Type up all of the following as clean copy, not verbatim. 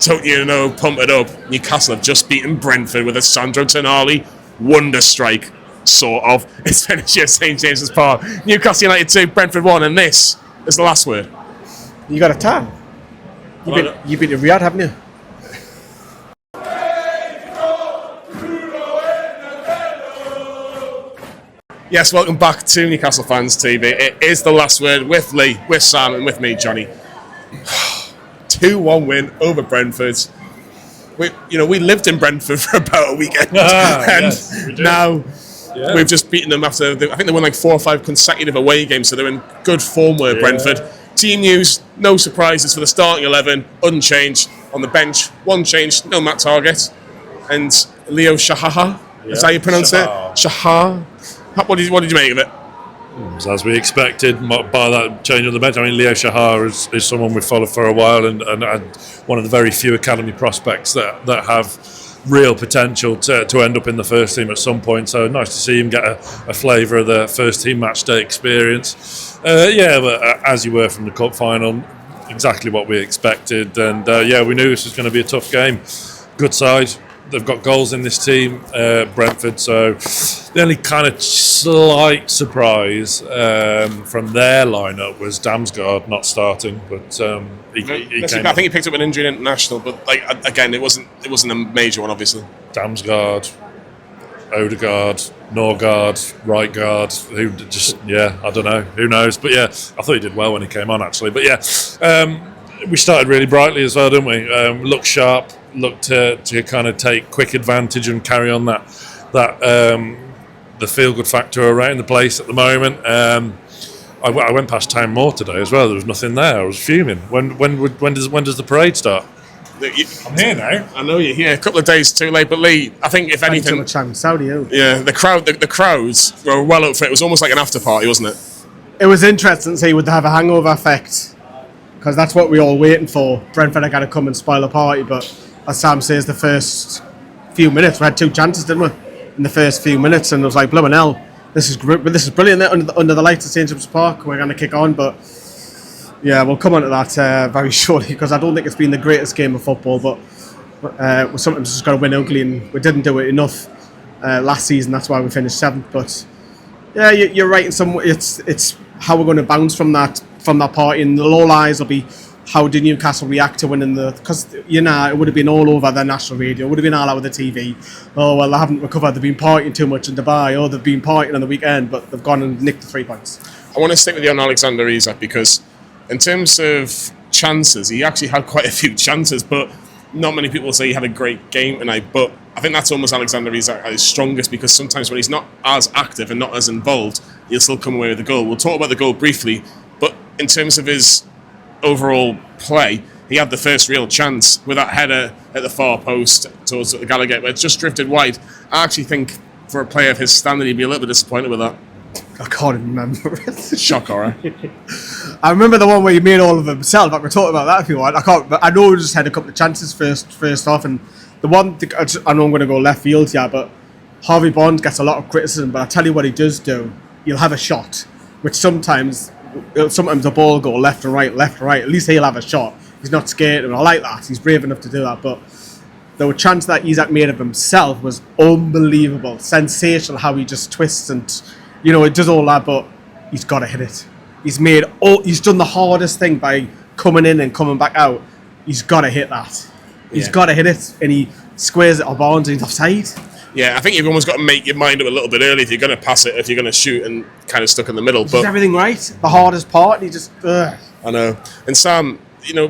don't you know, pump it up. Newcastle have just beaten Brentford with a Sandro Tonali wonder strike, sort of. It's finished at St James's Park. Newcastle United 2, Brentford 1, and this is the last word. You got a tan. You've been to Riyadh, haven't you? Yes, welcome back to Newcastle Fans TV. It is the last word with Lee, with Sam, and with me, Johnny. 2-1 win over Brentford. We lived in Brentford for about a weekend, and yes, now we've just beaten them after. I think they won like 4 or 5 consecutive away games, so they're in good form with Brentford. Team news: no surprises for the starting 11, unchanged. On the bench, one change, no Matt Target, and Leo Shahaha. Is that how you pronounce it? Shahaha. What did you make of it? As we expected, by that change on the bench. I mean, Leo Shahar is someone we've followed for a while, and one of the very few academy prospects that have real potential to end up in the first team at some point. So nice to see him get a flavour of the first team match day experience. But as you were from the cup final, exactly what we expected. And we knew this was going to be a tough game. Good side. They've got goals in this team, Brentford. So the only kind of slight surprise from their lineup was Damsgaard not starting, but he came. I think he picked up an injury in international, but again, it wasn't a major one, obviously. Damsgaard, Odegaard, Norgard, right guard. Who just I don't know. Who knows? But I thought he did well when he came on actually. But we started really brightly as well, didn't we? Looked sharp. Look to kind of take quick advantage and carry on that the feel good factor around the place at the moment. I went past Town Moor today as well. There was nothing there. I was fuming. When does the parade start? I'm here now. I know you're here. A couple of days too late, but Lee, I think if anything, the crowds were well up for it. It was almost like an after party, wasn't it? It was interesting to see would they have a hangover effect, because that's what we're all waiting for. Brentford are going to come and spoil the party, but as Sam says, the first few minutes, we had 2 chances, didn't we? In the first few minutes, and it was like, blooming hell, this is brilliant under the lights at St James's Park. We're going to kick on, but we'll come on to that very shortly, because I don't think it's been the greatest game of football, but we sometimes just got to win ugly, and we didn't do it enough last season. That's why we finished 7th. But you're right in some way. It's how we're going to bounce from that party, and the low lies will be how did Newcastle react to winning because it would have been all over the national radio, it would have been all over the TV. Oh well, they haven't recovered, they've been partying too much in Dubai, they've been partying on the weekend, but they've gone and nicked the 3 points. I want to stick with you on Alexander Isak, because in terms of chances, he actually had quite a few chances, but not many people say he had a great game tonight. But I think that's almost Alexander Isak at his strongest, because sometimes when he's not as active and not as involved, he'll still come away with a goal. We'll talk about the goal briefly, but in terms of his overall play, he had the first real chance with that header at the far post towards the Gallagher, where it just drifted wide. I actually think for a player of his standard, he'd be a little bit disappointed with that. I can't remember it. Shock horror. I remember the one where he made all of them himself. I can talk about that if you want. I know we just had a couple of chances first off, and the one I know I'm going to go left field here, but Harvey Barnes gets a lot of criticism. But I tell you what he does do. He'll have a shot, which sometimes the ball will go left and right. At least he'll have a shot. He's not scared, and I like that. He's brave enough to do that. But the chance that Isak made of himself was unbelievable, sensational. How he just twists and it does all that, but he's got to hit it. He's done the hardest thing by coming in and coming back out. He's got to hit that. He's got to hit it, and he squares it on Barnes, and he's offside. Yeah, I think you've almost got to make your mind up a little bit early if you're going to pass it, if you're going to shoot and kind of stuck in the middle. But everything right. The hardest part, he just. I know. And Sam,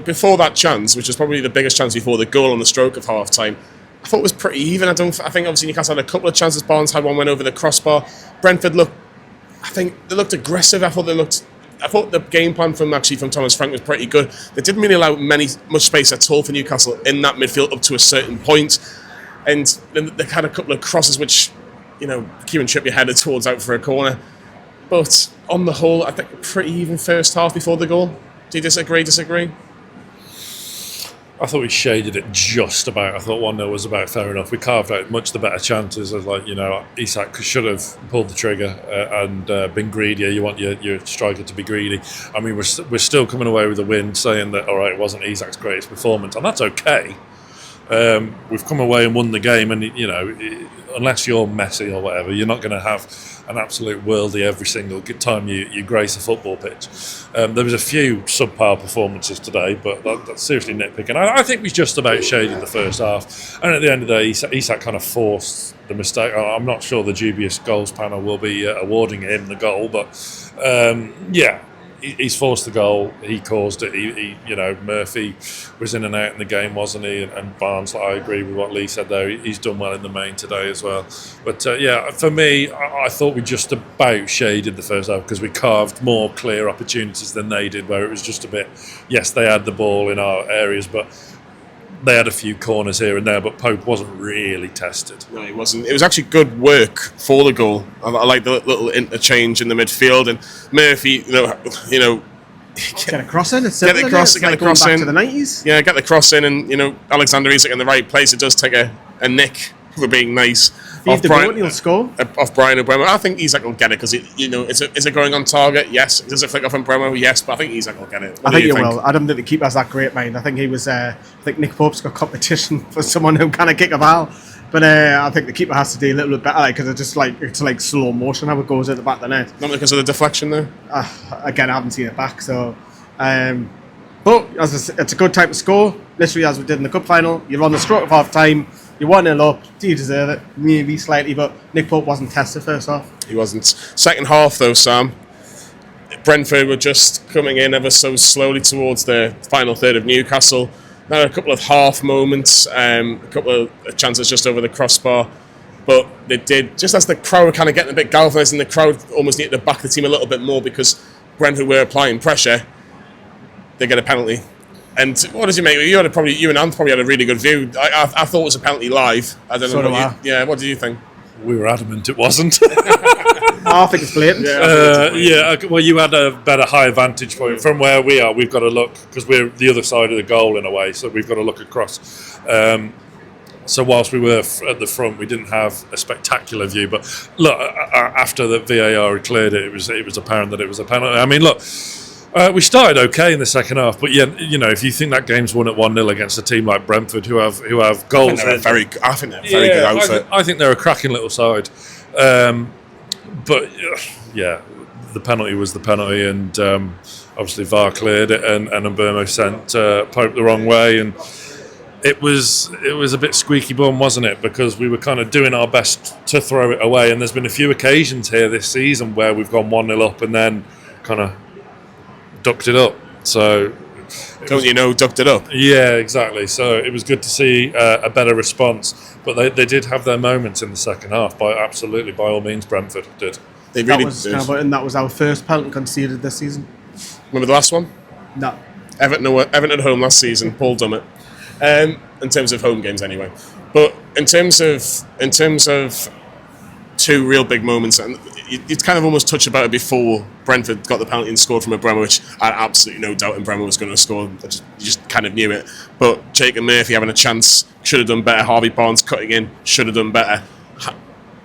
before that chance, which was probably the biggest chance before the goal on the stroke of half time, I thought it was pretty even. I think obviously Newcastle had a couple of chances. Barnes had one, went over the crossbar. Brentford looked aggressive. I thought the game plan from Thomas Frank was pretty good. They didn't really allow much space at all for Newcastle in that midfield up to a certain point. And then they had a couple of crosses which, Kieran Trippier headed towards out for a corner. But on the whole, I think pretty even first half before the goal. Do you disagree? I thought we shaded it just about. I thought 1-0 was about fair enough. We carved out much the better chances. As Isak should have pulled the trigger and been greedier. You want your striker to be greedy. I mean, we're still coming away with a win, saying that all right, it wasn't Isak's greatest performance, and that's okay. We've come away and won the game, and unless you're Messi or whatever, you're not going to have an absolute worldie every single time you grace a football pitch. There was a few subpar performances today, but that's seriously nitpicking. I think we just about shaded the first half, and at the end of the day, Isak kind of forced the mistake. I'm not sure the dubious goals panel will be awarding him the goal, but he's forced the goal. He caused it. Murphy was in and out in the game, wasn't he? And Barnes, I agree with what Lee said there. He's done well in the main today as well. But for me, I thought we just about shaded the first half because we carved more clear opportunities than they did, where it was just a bit. Yes, they had the ball in our areas, but they had a few corners here and there, but Pope wasn't really tested. No, he wasn't. It was actually good work for the goal. I like the little interchange in the midfield, and Murphy, get a cross in. It's simple, get the cross in. back to the 90s. Yeah, get the cross in, and Alexander Isak in the right place. It does take a nick for being nice. Off Bryan, he'll score. Off Bryan Mbeumo. I think Isak will get it because is it going on target? Yes. Does it flick off Mbeumo? Yes. But I think Isak will get it. I think he will. I don't think the keeper has that great mind. I think he was. I think Nick Pope's got competition for someone who kind of kick a ball. But I think the keeper has to do a little bit better because it's like slow motion how it goes at the back of the net. Not because of the deflection there. Again, I haven't seen it back. So, but it's a good time to score. Literally as we did in the cup final. You're on the stroke of half time. You're 1-0 up. Do you deserve it? Maybe slightly, but Nick Pope wasn't tested first half. He wasn't. Second half, though, Sam, Brentford were just coming in ever so slowly towards the final third of Newcastle. There were a couple of half moments, a couple of chances just over the crossbar. But they did, just as the crowd were kind of getting a bit galvanised, and the crowd almost needed to back the team a little bit more because Brentford were applying pressure, they get a penalty. And what does he make? You and Ant probably had a really good view. I thought it was a penalty live. I don't know. Yeah, what did you think? We were adamant it wasn't. I think it's blatant. Well, you had a better higher vantage point from where we are. We've got to look because we're the other side of the goal in a way, so we've got to look across. So whilst we were at the front, we didn't have a spectacular view. But look, after the VAR had cleared it, it was apparent that it was a penalty. I mean, look. We started okay in the second half, but if you think that game's won at 1-0 against a team like Brentford, who have goals, I think they're a very good outfit. I think they're a cracking little side. But the penalty was the penalty, and obviously VAR cleared it, and Mbeumo sent Pope the wrong way, and it was a bit squeaky bum, wasn't it? Because we were kind of doing our best to throw it away, and there's been a few occasions here this season where we've gone 1-0 up and then kind of ducked it up. So ducked it up. Yeah, exactly. So it was good to see a better response, but they did have their moments in the second half. By all means, Brentford did. They really did. And that was our first penalty conceded this season. Remember the last one? No. Everton at home last season. Paul Dummett. In terms of home games, anyway. But in terms of two real big moments, and you kind of almost touched about it before Brentford got the penalty and scored from Mbeumo, which I had absolutely no doubt Mbeumo was going to score. You just kind of knew it. But Jake and Murphy having a chance, should have done better. Harvey Barnes cutting in, should have done better.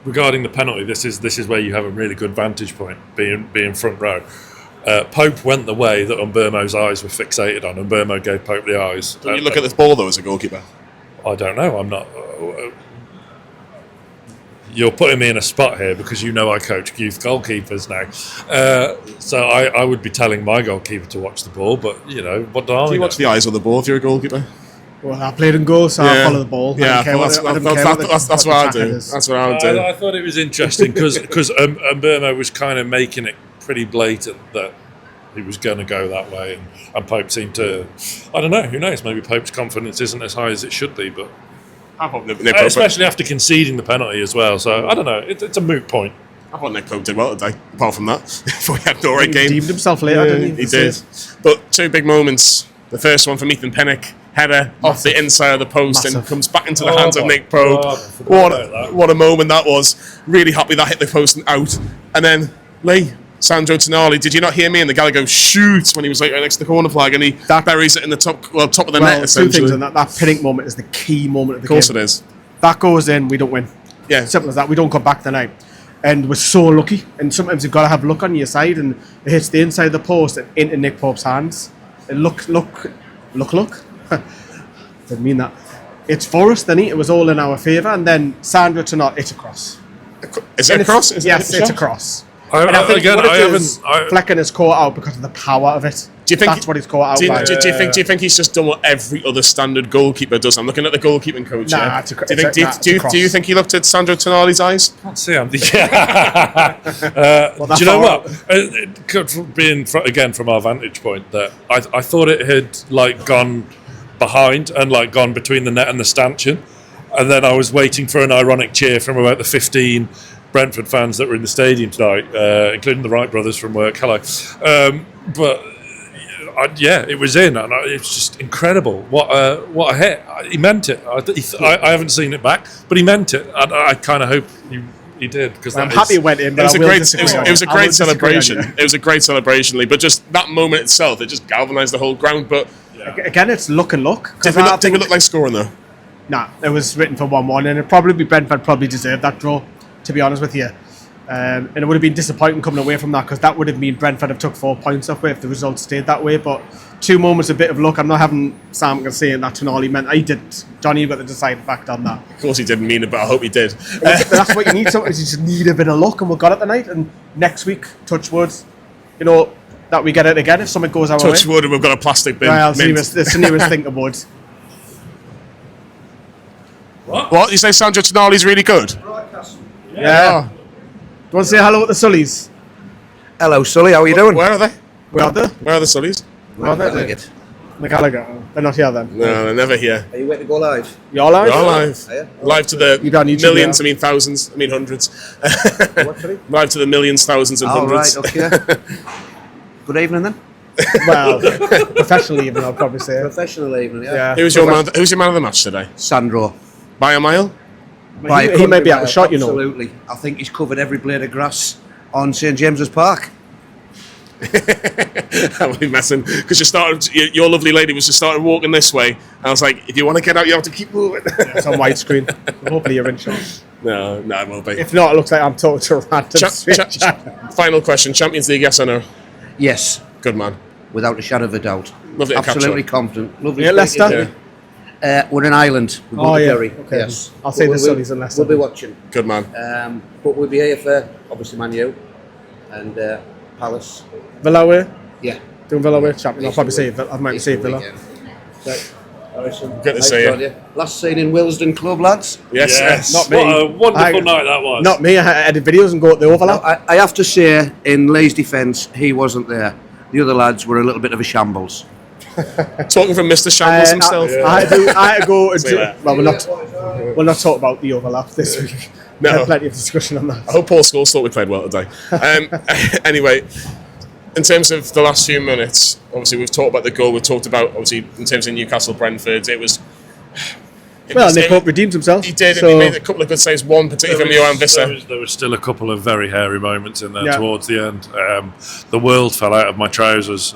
Regarding the penalty, this is where you have a really good vantage point, being front row. Pope went the way that Mbeumo's eyes were fixated on. Mbeumo gave Pope the eyes. Don't you look at this ball, though, as a goalkeeper? I don't know. I'm not... You're putting me in a spot here because I coach youth goalkeepers now. So I would be telling my goalkeeper to watch the ball, but, what do I know? Do you watch the eyes on the ball if you're a goalkeeper? Well, I played in goal, so I follow the ball. Yeah, that's what I do. That's what I would do. I thought it was interesting because Mbeumo was kind of making it pretty blatant that he was going to go that way, and Pope seemed to... I don't know, who knows? Maybe Pope's confidence isn't as high as it should be, but... especially after conceding the penalty as well. So I don't know. It's a moot point. I thought Nick Pope did well today. Apart from that, before he had no right game, he redeemed himself later. Didn't he? He did. But two big moments. The first one from Ethan Pinnock, header off the inside of the post and comes back into the hands of Nick Pope. What a moment that was. Really happy that hit the post and out. And then Lee, Sandro Tonali, did you not hear me? And the guy goes, shoot, when he was like right next to the corner flag, and he buries it in the top of the net, essentially. Two things, and that Pinnock moment is the key moment of the game. Of course it is. That goes in, we don't win. Yeah. Simple as that. We don't come back tonight. And we're so lucky. And sometimes you've got to have luck on your side, and it hits the inside of the post and into Nick Pope's hands. And look. Didn't mean that. It's for us, then it was all in our favour, and then Sandro Tonali, it's a cross. Is it a cross? Yes, it's a cross. I haven't. Flecking is caught out because of the power of it. Do you think that's what he's caught out by? Do you think he's just done what every other standard goalkeeper does? I'm looking at the goalkeeping coach here. Do you think he looked at Sandro Tonali's eyes? Can't see him. Do you know what? Being again from our vantage point, that I thought it had like gone behind and like gone between the net and the stanchion, and then I was waiting for an ironic cheer from about the 15 Brentford fans that were in the stadium tonight, including the Wright brothers from work. Hello, but it was in, and it's just incredible. What a hit! He meant it. I haven't seen it back, but he meant it. I kind of hope he did, because I'm happy it went in. But it was a great celebration. It was a great celebration, Lee. But just that moment itself, it just galvanised the whole ground. But again, it's look and look. Did we look like scoring though? Nah, it was written for 1-1, and Brentford probably deserved that draw, to be honest with you. And it would have been disappointing coming away from that, because that would have mean Brentford have took 4 points off if the result stayed that way. But 2 moments, a bit of luck. I'm not having Sam saying that Tonali meant. I did. Johnny, you got the deciding fact on that. Of course he didn't mean it, but I hope he did. That's what you need. Sometimes you just need a bit of luck, and we got it tonight. And next week, touch wood, that we get it again if something goes our way. Touch wood, and we've got a plastic bin. Well, it's the nearest thing to wood. What? You say Sandro Tonali's really good? Yeah. Do you want to say hello to the Sullys? Hello, Sully. How are you doing? Where are they? Where are they? Where are the Sullys? McGallagher. They're not here then. No, they're never here. Are you waiting to go live? You're live? You're live. Yeah. Live to the millions, now. thousands, hundreds. What, sorry? Live to the millions, thousands, and hundreds. Right, okay. Good evening then. Well, professionally even, I'll probably say. Professional evening, yeah. Who's your man of the match today? Sandro. By a mile? He may be out of shot, Absolutely. I think he's covered every blade of grass on St James's Park. I'm only messing, because your lovely lady was just started walking this way, and I was like, if you want to get out, you have to keep moving. It's on widescreen. Hopefully you're in shot. No, it won't be. If not, it looks like I'm talking to a random final question, Champions League, yes or no? Yes. Good man. Without a shadow of a doubt. Lovely to catch up. Absolutely confident. Lovely. Yeah, Leicester? We're in Ireland. We're going to Derry. Okay. Yes. I'll say the Sullys and Leicester. We'll be watching. Good man. But we'll be here for, obviously, Man U and Palace. Villa away? Yeah. Doing Villa away? Champion. I'll probably say Villa. I might say Villa. Good to see you. Last seen in Willesden Club, lads. Yes. Not me. What a wonderful night that was. Not me. I edit videos and go at the overlap. Now, I have to say, in Leigh's defence, he wasn't there. The other lads were a little bit of a shambles. Talking from Mr. Shambles himself. I had to go. We'll not talk about the overlap this week. No. We had plenty of discussion on that. I hope Paul Scholes thought we played well today. Anyway, in terms of the last few minutes, obviously we've talked about the goal. We've talked about, obviously, in terms of Newcastle Brentford, Nick Pope redeemed himself. He did, and he made a couple of good saves. One particularly from Johan Visser. There was still a couple of very hairy moments in there towards the end. The world fell out of my trousers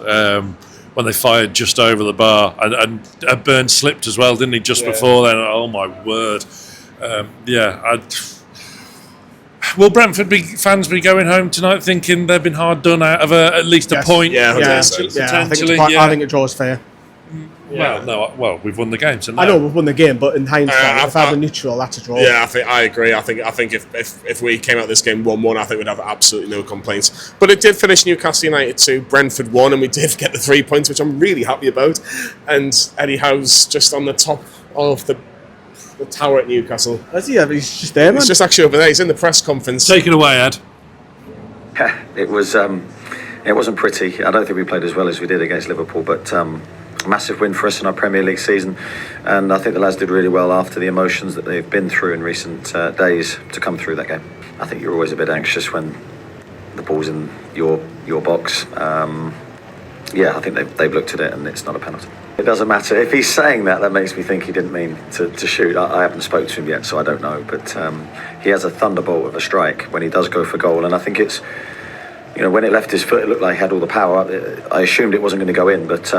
when they fired just over the bar, and Burns slipped as well, didn't he? Just before then. Oh my word! Will Brentford fans be going home tonight thinking they've been hard done out of at least a point? Potentially. I think it draws fair. Well, we've won the game. So no. I know we've won the game, but in hindsight, if I were neutral, that's a draw. Yeah, I agree. I think if we came out this game 1-1, I think we'd have absolutely no complaints. But it did finish Newcastle United 2, Brentford 1, and we did get the 3 points, which I'm really happy about. And Eddie Howe's just on the top of the tower at Newcastle. Is he? He's just there, man. He's just actually over there. He's in the press conference. Take it away, Ed. It wasn't pretty. I don't think we played as well as we did against Liverpool, but massive win for us in our Premier League season, and I think the lads did really well after the emotions that they've been through in recent days to come through that game. I think you're always a bit anxious when the ball's in your box. I think they've looked at it and it's not a penalty. It doesn't matter. If he's saying that makes me think he didn't mean to shoot. I haven't spoken to him yet, so I don't know, but he has a thunderbolt of a strike when he does go for goal, and I think it's when it left his foot, it looked like he had all the power. I assumed it wasn't going to go in, but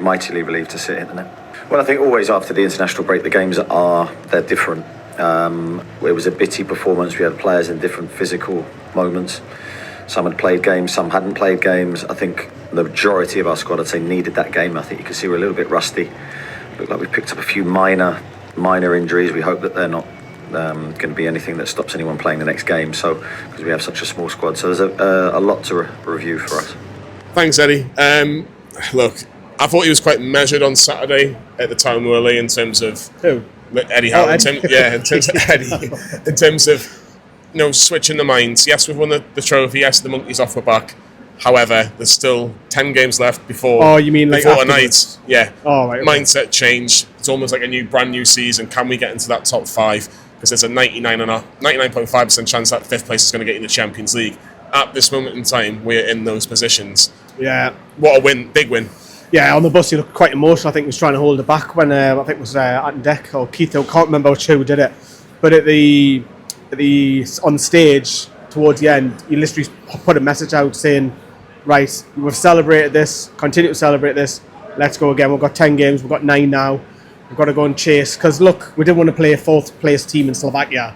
mightily relieved to see it in the net. Well, I think always after the international break, the games they're different. It was a bitty performance. We had players in different physical moments. Some had played games, some hadn't played games. I think the majority of our squad, I'd say, needed that game. I think you can see we're a little bit rusty. Looked like we picked up a few minor injuries. We hope that they're not going to be anything that stops anyone playing the next game. So, because we have such a small squad, so there's a lot to review for us. Thanks, Eddie. Look, I thought he was quite measured on Saturday at the time, Lee, in terms of Eddie Howe. In terms of Eddie, in terms of switching the minds. Yes, we've won the trophy. Yes, the monkey's off our back. However, there's still 10 games left before. Oh, you mean like before a night? Yeah. Oh, right. Okay. Mindset change. It's almost like a brand new season. Can we get into that top 5? Because there's a 99.5% chance that 5th place is going to get in the Champions League. At this moment in time, we're in those positions. Yeah. What a win! Big win. Yeah, on the bus he looked quite emotional. I think he was trying to hold it back when I think it was Ant Deck or Keith. I can't remember which who did it, but on stage towards the end, he literally put a message out saying, right, we've celebrated this, continue to celebrate this, let's go again. We've got 10 games, we've got 9 now, we've got to go and chase, because look, we didn't want to play a 4th place team in Slovakia.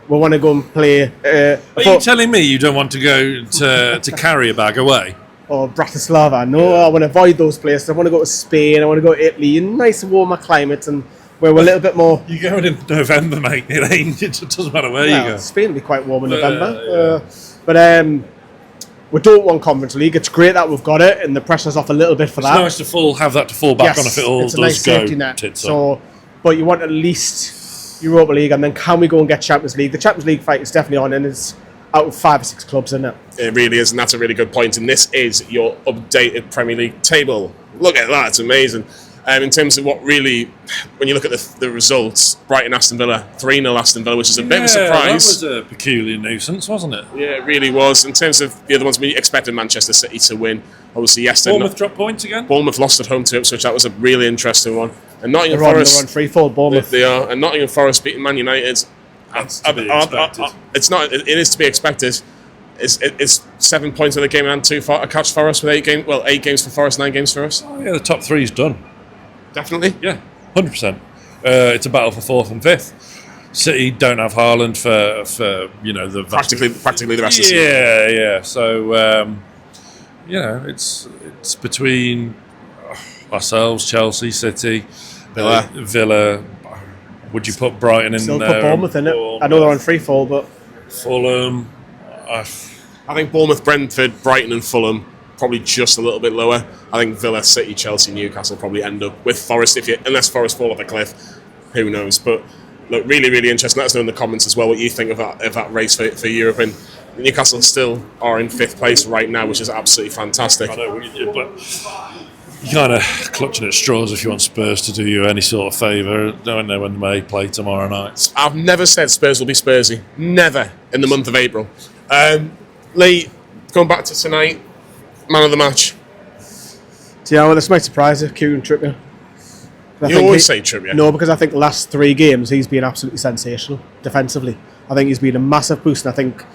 We want to go and play Are you telling me you don't want to go to carry a bag away? Or Bratislava? No, I want to avoid those places. I want to go to Spain, I want to go to Italy, in nice warmer climates, and where we're a little bit more... You're going in November, mate. It doesn't matter where you go. Spain will be quite warm in November. But we don't want Conference League. It's great that we've got it, and the pressure's off a little bit for that. It's nice to have that to fall back on if it all it's a does nice safety go net. tits up. But you want at least Europa League, and then can we go and get Champions League? The Champions League fight is definitely on, and it's out of 5 or 6 clubs, isn't it? It really is, and that's a really good point. And this is your updated Premier League table. Look at that, it's amazing. In terms of what really, when you look at the results, Brighton, Aston Villa, 3-0 Aston Villa, which is a bit of a surprise. That was a peculiar nuisance, wasn't it? Yeah, it really was. In terms of the other ones, we expected Manchester City to win. Obviously, yesterday. Bournemouth dropped points again? Bournemouth lost at home to Ipswich. That was a really interesting one. And Nottingham Forest. They're on free-fall, Bournemouth. They are. And Nottingham Forest beating Man United. That's to be expected. It's not. It is to be expected. It's 7 points in the game and 2 for catch Forest with 8 games. Well, 8 games for Forest, 9 games for us. Oh yeah, the top 3's done. Definitely. Yeah, 100%. It's a battle for 4th and 5th. City don't have Haaland for the practically the rest of the season. Yeah. So it's between ourselves, Chelsea, City, Villa. Would you put Brighton in Still there? put Bournemouth in it. I know they're on free fall, but Fulham. I think Bournemouth, Brentford, Brighton, and Fulham probably just a little bit lower. I think Villa, City, Chelsea, Newcastle probably end up with Forest unless Forest fall off a cliff. Who knows? But look, really, really interesting. Let us know in the comments as well what you think of that race for Europe. And Newcastle still are in 5th place right now, which is absolutely fantastic. I know, but you're kind of clutching at straws if you want Spurs to do you any sort of favour. Don't know when they play tomorrow night. I've never said Spurs will be Spursy. Never in the month of April. Lee, going back to tonight, man of the match. This might surprise you, Kieran Trippier. You always say Trippier. No, because I think the last 3 games he's been absolutely sensational defensively. I think he's been a massive boost, and I think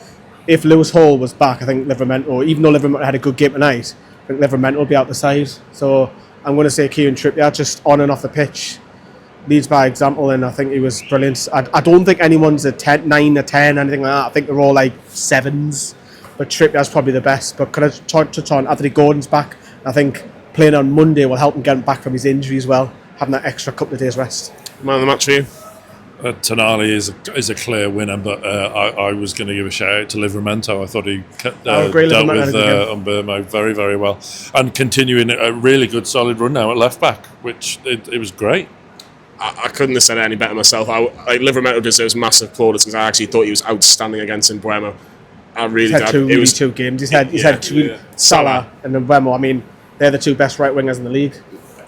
if Lewis Hall was back, I think Livermore, even though Livermore had a good game tonight, I think Livermore will be out the side. So I'm going to say Kieran Trippier, just on and off the pitch, leads by example, and I think he was brilliant. I don't think anyone's a 10, 9 or 10, anything like that. I think they're all like 7s, but Trippier's probably the best. But could I touch on Anthony Gordon's back? I think playing on Monday will help him get back from his injury as well, having that extra couple of days rest. Man of the match for you? Tonali is a clear winner, but I was going to give a shout out to Livramento. I thought he dealt with Mbeumo very, very well, and continuing a really good solid run now at left back, which it was great. I couldn't have said it any better myself. Livramento deserves massive plaudits because I actually thought he was outstanding against Mbeumo. I really did. He's had 2 games. He's had Salah and Mbeumo. I mean, they're the 2 best right wingers in the league.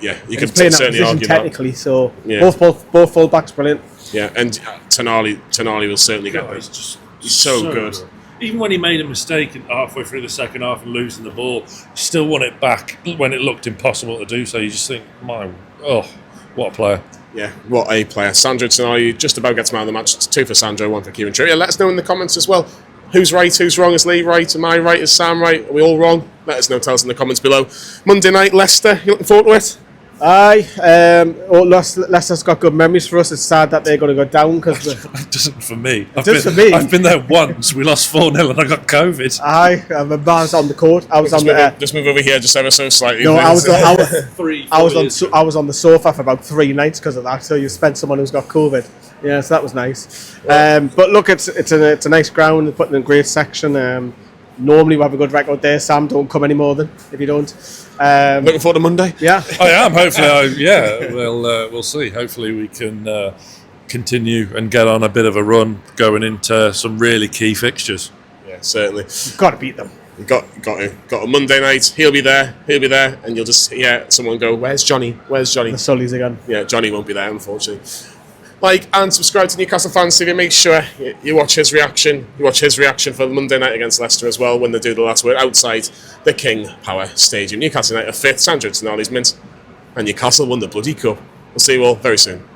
Yeah, you could playing that certainly position argue technically. that. So yeah. both full backs brilliant. Yeah, and Tonali will certainly get there. He's so good. Even when he made a mistake halfway through the second half and losing the ball, he still won it back when it looked impossible to do so. You just think, what a player. Yeah, what a player. Sandro Tonali just about gets man of the match. It's 2 for Sandro, 1 for Kieran Trippier. Let us know in the comments as well Who's right, who's wrong? Is Lee right? Am I right? Is Sam right? Are we all wrong? Let us know, tell us in the comments below. Monday night, Leicester, you looking forward to it? Aye, Leicester's got good memories for us. It's sad that they're going to go down because It doesn't for me. I've been there once. We lost 4-0 and I got COVID. I was on the court. I was on the. Just move over here, just ever so slightly. No, I was on the sofa for about 3 nights because of that. So you spent someone who's got COVID. Yeah, so that was nice. But look, it's a nice ground. They're putting in a great section. Normally we have a good record there. Sam, don't come any more than if you don't. Looking forward to Monday. Yeah, I am. Hopefully, we'll see. Hopefully, we can continue and get on a bit of a run going into some really key fixtures. Yeah, certainly. you've got to beat them. We've got a Monday night. He'll be there, and you'll just hear someone go, "Where's Johnny? Where's Johnny?" The Sullys again. Yeah, Johnny won't be there, unfortunately. Like and subscribe to Newcastle Fans TV. Make sure you watch his reaction. You watch his reaction for Monday night against Leicester as well when they do the last word outside the King Power Stadium. Newcastle United are 5th, Sandro Tonali's mint, and Newcastle won the bloody cup. We'll see you all very soon.